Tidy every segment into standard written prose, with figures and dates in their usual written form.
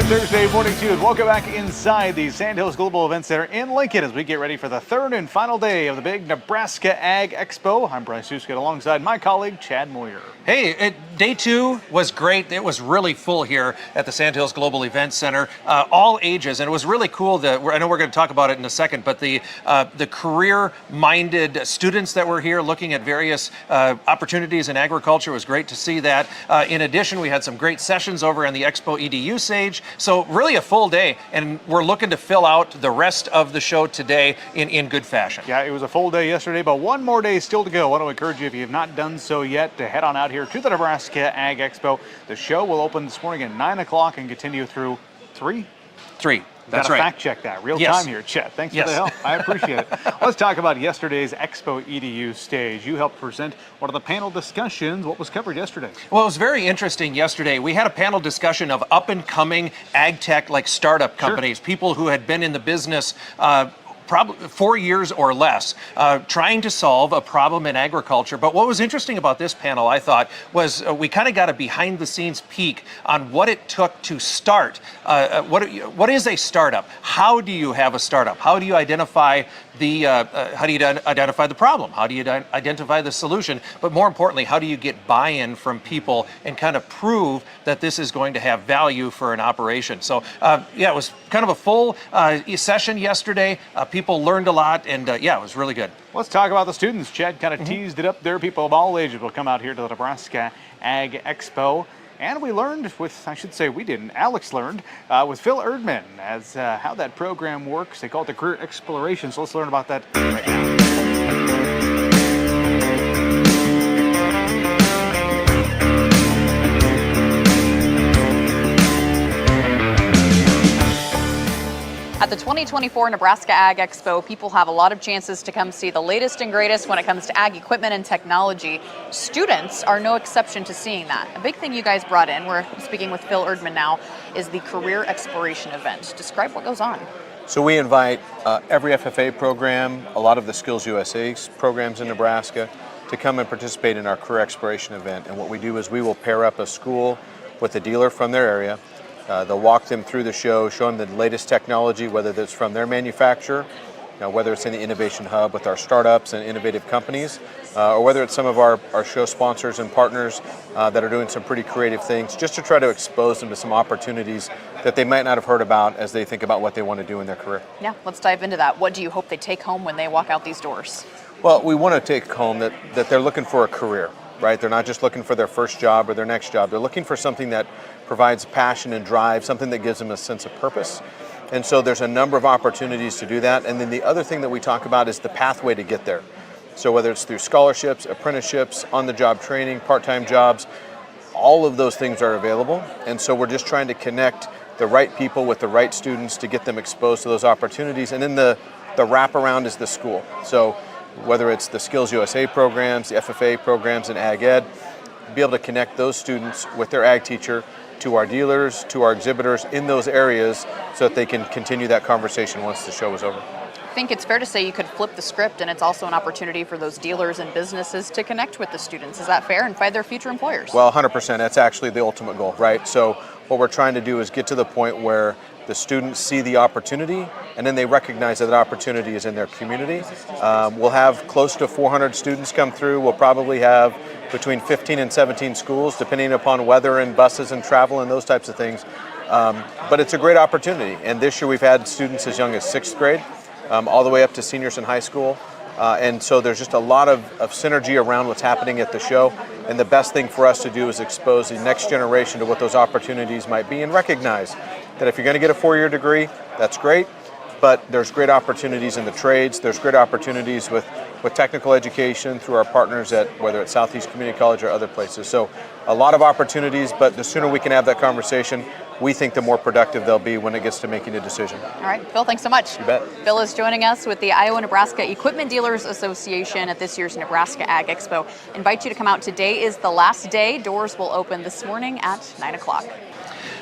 Thursday morning to you, and welcome back inside the Sandhills Global Event Center in Lincoln as we get ready for the third and final day of the big Nebraska Ag Expo. I'm Bryce Huskett alongside my colleague Chad Moyer. Hey, day two was great. It was really full here at the Sandhills Global Event Center, all ages, and it was really cool. I know we're going to talk about it in a second, but the career-minded students that were here looking at various opportunities in agriculture was great to see that. In addition, we had some great sessions over on the ExpoEDU stage. So really a full day, and we're looking to fill out the rest of the show today in good fashion. Yeah, it was a full day yesterday, but one more day still to go. I want to encourage you, if you have not done so yet, to head on out here to the Nebraska Ag Expo. The show will open this morning at 9 o'clock and continue through 3? 3. That's right. Fact check that real time here, Chet. Thanks for the help. I appreciate it. Let's talk about yesterday's ExpoEDU stage. You helped present one of the panel discussions. What was covered yesterday? Well, it was very interesting yesterday. We had a panel discussion of up-and-coming ag tech, like startup companies, people who had been in the business probably 4 years or less, trying to solve a problem in agriculture. But what was interesting about this panel, I thought, was we kind of got a behind-the-scenes peek on what it took to start. What is a startup? How do you have a startup? How do you identify the problem? How do you identify the solution? But more importantly, how do you get buy-in from people and kind of prove that this is going to have value for an operation? So yeah, it was kind of a full session yesterday. People learned a lot, and yeah, it was really good. Let's talk about the students. Chad kind of teased it up there. People of all ages will come out here to the Nebraska Ag Expo. And we learned with, I should say we didn't, Alex learned with Phil Erdman as how that program works. They call it the Career Exploration. So let's learn about that right now. At the 2024 Nebraska Ag Expo, people have a lot of chances to come see the latest and greatest when it comes to ag equipment and technology. Students are no exception to seeing that. A big thing you guys brought in, we're speaking with Phil Erdman now, is the Career Exploration event. Describe what goes on. So we invite every FFA program, a lot of the Skills USA programs in Nebraska, to come and participate in our Career Exploration event. And what we do is we will pair up a school with a dealer from their area. They'll walk them through the show, show them the latest technology, whether that's from their manufacturer, whether it's in the Innovation Hub with our startups and innovative companies, or whether it's some of our show sponsors and partners that are doing some pretty creative things, just to try to expose them to some opportunities that they might not have heard about as they think about what they want to do in their career. Yeah, let's dive into that. What do you hope they take home when they walk out these doors? Well, we want to take home that they're looking for a career, right? They're not just looking for their first job or their next job. They're looking for something that provides passion and drive, something that gives them a sense of purpose. And so there's a number of opportunities to do that. And then the other thing that we talk about is the pathway to get there. So whether it's through scholarships, apprenticeships, on-the-job training, part-time jobs, all of those things are available. And so we're just trying to connect the right people with the right students to get them exposed to those opportunities. And then the wraparound is the school. So whether it's the Skills USA programs, the FFA programs, and Ag Ed, be able to connect those students with their ag teacher to our dealers, to our exhibitors in those areas so that they can continue that conversation once the show is over. I think it's fair to say you could flip the script, and it's also an opportunity for those dealers and businesses to connect with the students. Is that fair, and find their future employers? Well, 100%. That's actually the ultimate goal, right? So what we're trying to do is get to the point where the students see the opportunity, and then they recognize that opportunity is in their community. We'll have close to 400 students come through. We'll probably have between 15 and 17 schools, depending upon weather and buses and travel and those types of things. But it's a great opportunity. And this year we've had students as young as 6th grade, all the way up to seniors in high school. And so there's just a lot of synergy around what's happening at the show. And the best thing for us to do is expose the next generation to what those opportunities might be and recognize that if you're going to get a 4-year degree, that's great. But there's great opportunities in the trades. There's great opportunities with technical education through our partners at whether it's Southeast Community College or other places. So a lot of opportunities, but the sooner we can have that conversation, we think the more productive they'll be when it gets to making a decision. All right, Phil, thanks so much. You bet. Phil is joining us with the Iowa-Nebraska Equipment Dealers Association at this year's Nebraska Ag Expo. Invite you to come out. Today is the last day. Doors will open this morning at 9 o'clock.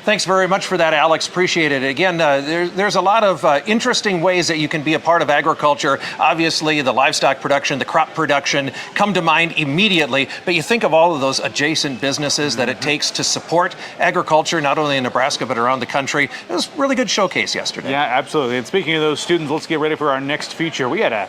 Thanks very much for that, Alex. Appreciate it. Again, there's a lot of interesting ways that you can be a part of agriculture. Obviously, the livestock production, the crop production come to mind immediately, but you think of all of those adjacent businesses that it takes to support agriculture, not only in Nebraska, but around the country. It was a really good showcase yesterday. Yeah, absolutely. And speaking of those students, let's get ready for our next feature. I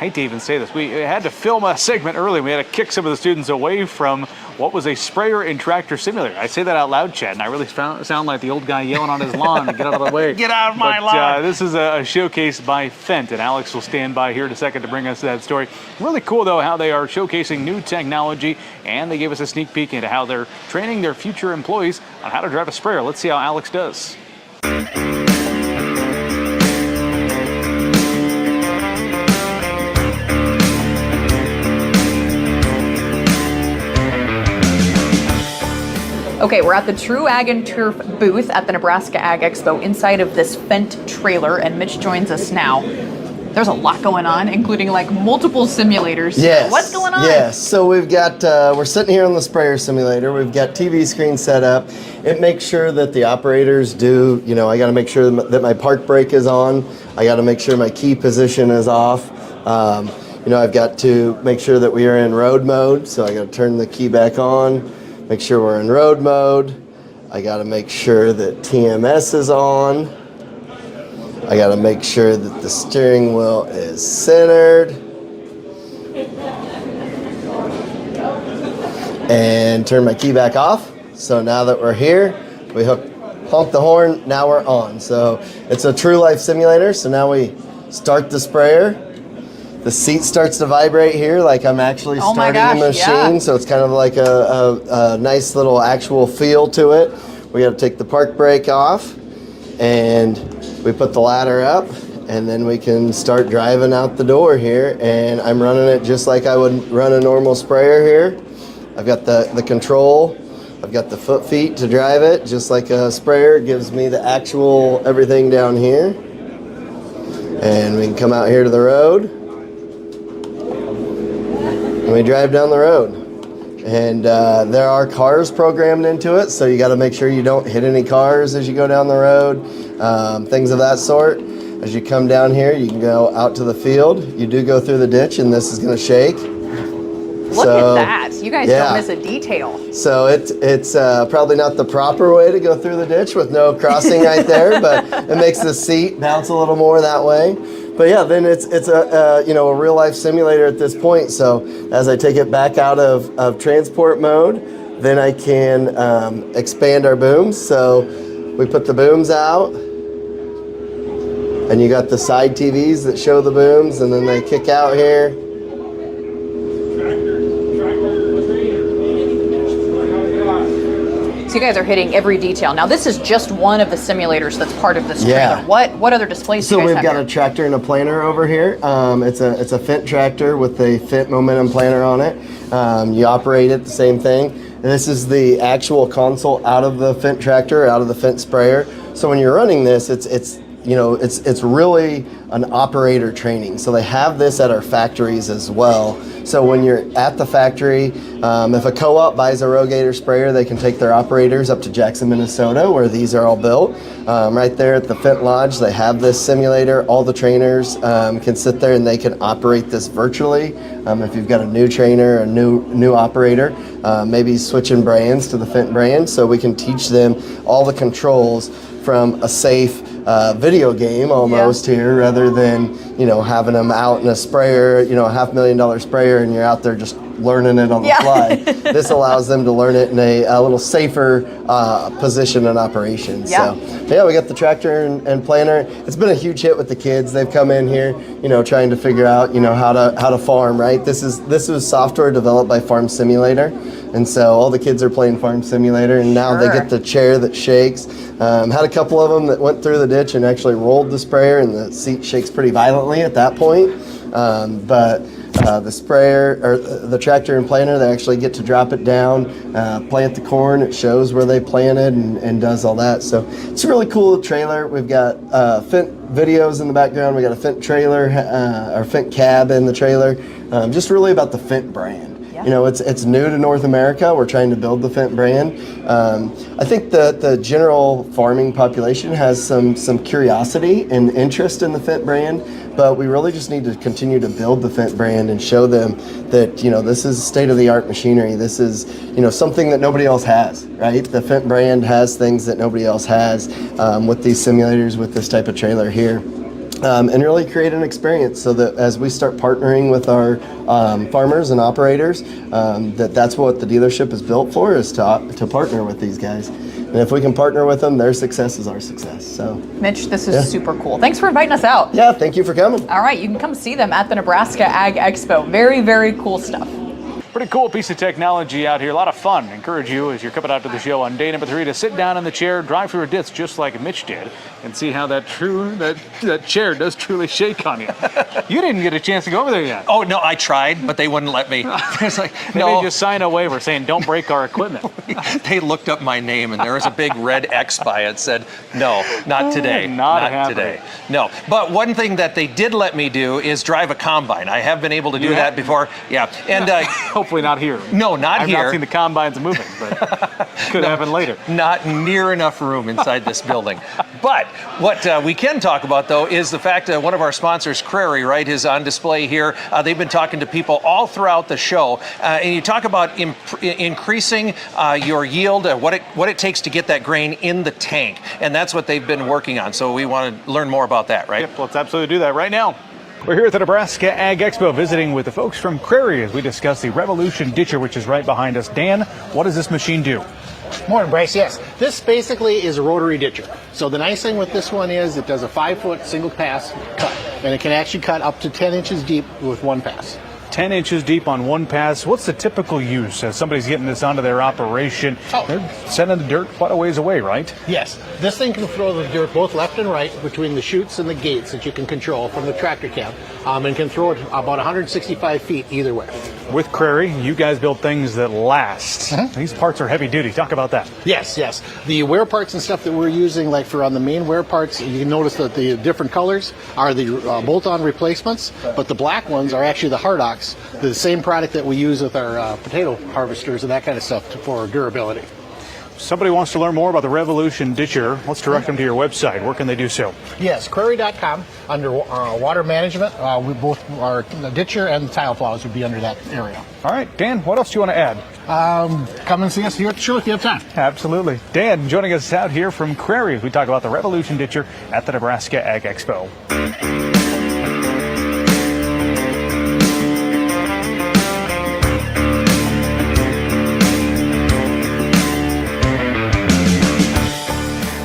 hate to even say this, we had to film a segment early. We had to kick some of the students away from what was a sprayer and tractor simulator. I say that out loud, Chad, and I really sound like the old guy yelling on his lawn to get out of the way. Get out of my lawn! This is a showcase by Fent, and Alex will stand by here in a second to bring us that story. Really cool, though, how they are showcasing new technology, and they gave us a sneak peek into how they're training their future employees on how to drive a sprayer. Let's see how Alex does. Okay, we're at the True Ag and Turf booth at the Nebraska Ag Expo inside of this Fent trailer, and Mitch joins us now. There's a lot going on, including like multiple simulators. Yes. What's going on? Yes. So we've got, we're sitting here on the sprayer simulator. We've got TV screen set up. It makes sure that the operators do, I got to make sure that my park brake is on. I got to make sure my key position is off. I've got to make sure that we are in road mode. So I got to turn the key back on. Make sure we're in road mode. I got to make sure that TMS is on. I got to make sure that the steering wheel is centered. And turn my key back off. So now that we're here, we honk the horn, now we're on. So it's a true life simulator. So now we start the sprayer. The seat starts to vibrate here like I'm actually starting the machine. Yeah. So it's kind of like a nice little actual feel to it. We got to take the park brake off and we put the ladder up and then we can start driving out the door here. And I'm running it just like I would run a normal sprayer here. I've got the control. I've got the foot feet to drive it just like a sprayer. It gives me the actual everything down here. And we can come out here to the road. And we drive down the road, and there are cars programmed into it, so you got to make sure you don't hit any cars as you go down the road, things of that sort. As you come down here, you can go out to the field. You do go through the ditch, and this is going to shake. Look at that. You guys don't miss a detail. So it's probably not the proper way to go through the ditch with no crossing right there, but it makes the seat bounce a little more that way. But yeah, then it's a real life simulator at this point. So as I take it back out of transport mode, then I can expand our booms. So we put the booms out, and you got the side TVs that show the booms, and then they kick out here. So you guys are hitting every detail. Now this is just one of the simulators that's part of this trailer. Yeah. What other displays do you guys So have we've got here? a tractor and a planter over here. It's a Fent tractor with a Fent momentum planter on it. You operate it, the same thing. And this is the actual console out of the Fent tractor, out of the Fent sprayer. So when you're running this, it's really an operator training. So they have this at our factories as well. So when you're at the factory, if a co-op buys a Rogator sprayer, they can take their operators up to Jackson, Minnesota, where these are all built. Right there at the Fent Lodge, they have this simulator. All the trainers can sit there and they can operate this virtually. If you've got a new trainer, a new operator, maybe switching brands to the Fent brand, so we can teach them all the controls from a safe video game almost here, rather than having them out in a sprayer, a $500,000 sprayer, and you're out there just learning it on the fly. This allows them to learn it in a little safer position and operation. So yeah, we got the tractor and planter. It's been a huge hit with the kids. They've come in here, trying to figure out, how to farm, right? This was software developed by Farm Simulator. And so all the kids are playing Farm Simulator, and now they get the chair that shakes. Had a couple of them that went through the ditch and actually rolled the sprayer, and the seat shakes pretty violently at that point. But the sprayer, or the tractor and planter, they actually get to drop it down, plant the corn. It shows where they planted and does all that. So it's a really cool trailer. We've got Fent videos in the background. We got a Fent trailer, or Fent cab in the trailer. Just really about the Fent brand. You know, it's new to North America. We're trying to build the Fendt brand. I think the general farming population has some curiosity and interest in the Fendt brand, but we really just need to continue to build the Fendt brand and show them that, you know, this is state-of-the-art machinery. This is, you know, something that nobody else has, right? The Fendt brand has things that nobody else has with these simulators, with this type of trailer here. And really create an experience so that as we start partnering with our farmers and operators, that's what the dealership is built for, is to partner with these guys. And if we can partner with them, their success is our success. So, Mitch, this is super cool. Thanks for inviting us out. Yeah, thank you for coming. All right, you can come see them at the Nebraska Ag Expo. Very, very cool stuff. Pretty cool piece of technology out here. A lot of fun. Encourage you as you're coming out to the show on day number 3 to sit down in the chair, drive through a ditch just like Mitch did, and see how that chair does truly shake on you. You didn't get a chance to go over there yet. Oh, no, I tried, but they wouldn't let me. It's like, Maybe just sign a waiver saying don't break our equipment. They looked up my name, and there was a big red X by it. Said, no, not today. Not today. No. But one thing that they did let me do is drive a combine. I have been able to do that before. Yeah. And hopefully not here. No, not I've here. not seen the combines moving, but could happen later. Not near enough room inside this building. But what we can talk about, though, is the fact that one of our sponsors, Crary, right, is on display here. They've been talking to people all throughout the show. And you talk about increasing your yield, what it takes to get that grain in the tank. And that's what they've been working on. So we want to learn more about that, right? Yep, let's absolutely do that right now. We're here at the Nebraska Ag Expo visiting with the folks from Crary as we discuss the Revolution Ditcher, which is right behind us. Dan, what does this machine do? Morning, Bryce. Yes, this basically is a rotary ditcher. So the nice thing with this one is it does a 5-foot single pass cut, and it can actually cut up to 10 inches deep with one pass. 10 inches deep on one pass. What's the typical use as somebody's getting this onto their operation? They're sending the dirt quite a ways away, right? Yes, this thing can throw the dirt both left and right between the chutes and the gates that you can control from the tractor cab, and can throw it about 165 feet either way. With Crary, you guys build things that last. These parts are heavy duty. Talk about that. Yes. The wear parts and stuff that we're using, like for on the main wear parts, you can notice that the different colors are the bolt-on replacements, but the black ones are actually the Hardox, the same product that we use with our potato harvesters and that kind of stuff for durability. Somebody wants to learn more about the Revolution Ditcher. Let's direct them to your website. Where can they do so? Yes, Crary.com under water management. We both our ditcher and the tile plows would be under that area. All right, Dan, what else do you want to add? Come and see us here at the show if you have time. Absolutely. Dan joining us out here from Crary as we talk about the Revolution Ditcher at the Nebraska Ag Expo.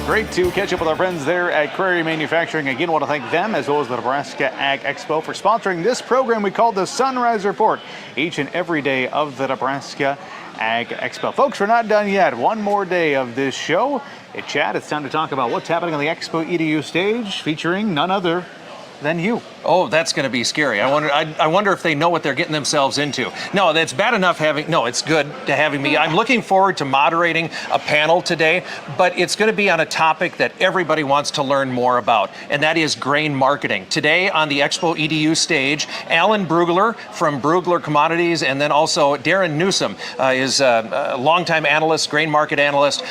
Great to catch up with our friends there at Crary Manufacturing. Again, I want to thank them as well as the Nebraska Ag Expo for sponsoring this program we call the Sunrise Report each and every day of the Nebraska Ag Expo. Folks, we're not done yet. One more day of this show. Hey, Chad, it's time to talk about what's happening on the ExpoEDU stage featuring none other than you. Oh, that's going to be scary. I wonder if they know what they're getting themselves into. No, that's bad enough having. No, it's good to having me. I'm looking forward to moderating a panel today, but it's going to be on a topic that everybody wants to learn more about, and that is grain marketing. Today on the ExpoEDU stage, Alan Brugler from Brugler Commodities, and then also Darren Newsom is a longtime analyst, grain market analyst.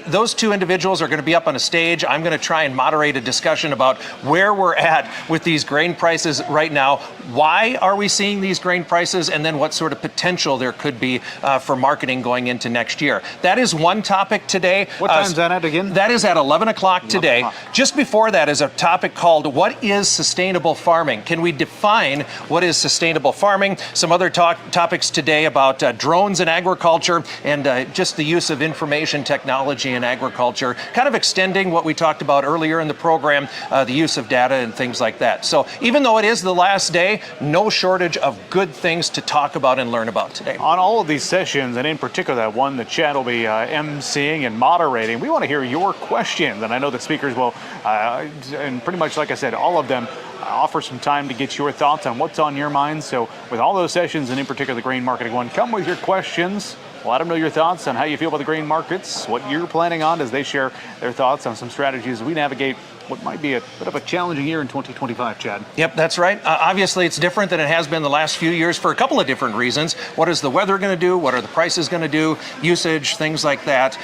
Those two individuals are going to be up on a stage. I'm going to try and moderate a discussion about where we're at with these grain prices right now. Why are we seeing these grain prices, and then what sort of potential there could be for marketing going into next year? That is one topic today. What time is that at again? That is at 11 o'clock today. Just before that is a topic called What is Sustainable Farming? Can we define what is sustainable farming? Some other topics today about drones in agriculture and just the use of information technology in agriculture, kind of extending what we talked about earlier in the program, the use of data and things like that. So even though it is the last day, no shortage of good things to talk about and learn about today. On all of these sessions, and in particular that one that Chad will be emceeing and moderating, we want to hear your questions. And I know the speakers will, and pretty much like I said, all of them offer some time to get your thoughts on what's on your mind. So with all those sessions, and in particular the grain marketing one, come with your questions. Let them know your thoughts on how you feel about the grain markets, what you're planning on as they share their thoughts on some strategies we navigate what might be a bit of a challenging year in 2025, Chad. Yep, that's right. Obviously, it's different than it has been the last few years for a couple of different reasons. What is the weather going to do? What are the prices going to do? Usage, things like that.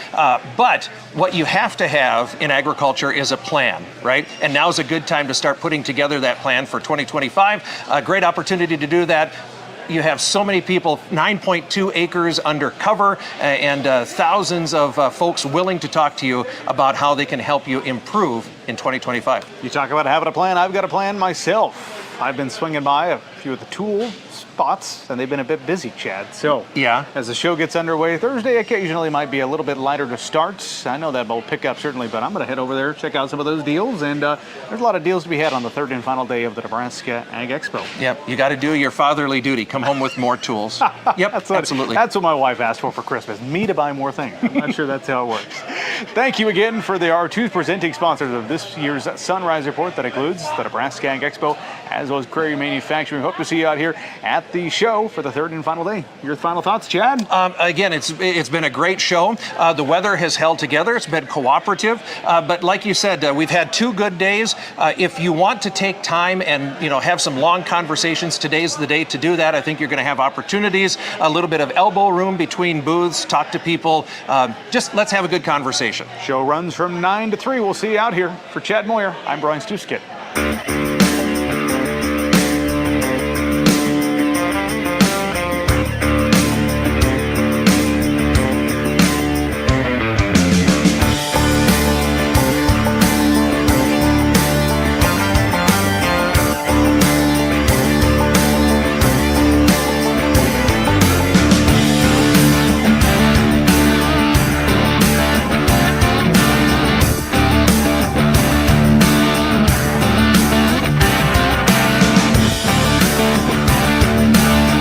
But what you have to have in agriculture is a plan, right? And now's a good time to start putting together that plan for 2025. A great opportunity to do that. You have so many people, 9.2 acres under cover, and thousands of folks willing to talk to you about how they can help you improve in 2025. You talk about having a plan. I've got a plan myself. I've been swinging by a few of the tool spots, and they've been a bit busy, Chad. So, yeah, as the show gets underway, Thursday occasionally might be a little bit lighter to start. I know that will pick up certainly, but I'm going to head over there, check out some of those deals, and there's a lot of deals to be had on the third and final day of the Nebraska Ag Expo. Yep, you got to do your fatherly duty. Come home with more tools. Yep, absolutely. That's what my wife asked for Christmas, me to buy more things. I'm not sure that's how it works. Thank you again for our two presenting sponsors of this year's Sunrise Report that includes the Nebraska Ag Expo, as well as Crary Manufacturing. Hope to see you out here at the show for the third and final day. Your final thoughts, Chad? Again, it's been a great show. The weather has held together. It's been cooperative. But like you said, we've had 2 good days. If you want to take time and have some long conversations, today's the day to do that. I think you're going to have opportunities, a little bit of elbow room between booths, talk to people. Just let's have a good conversation. Show runs from 9 to 3. We'll see you out here. For Chad Moyer, I'm Brian Stuskit.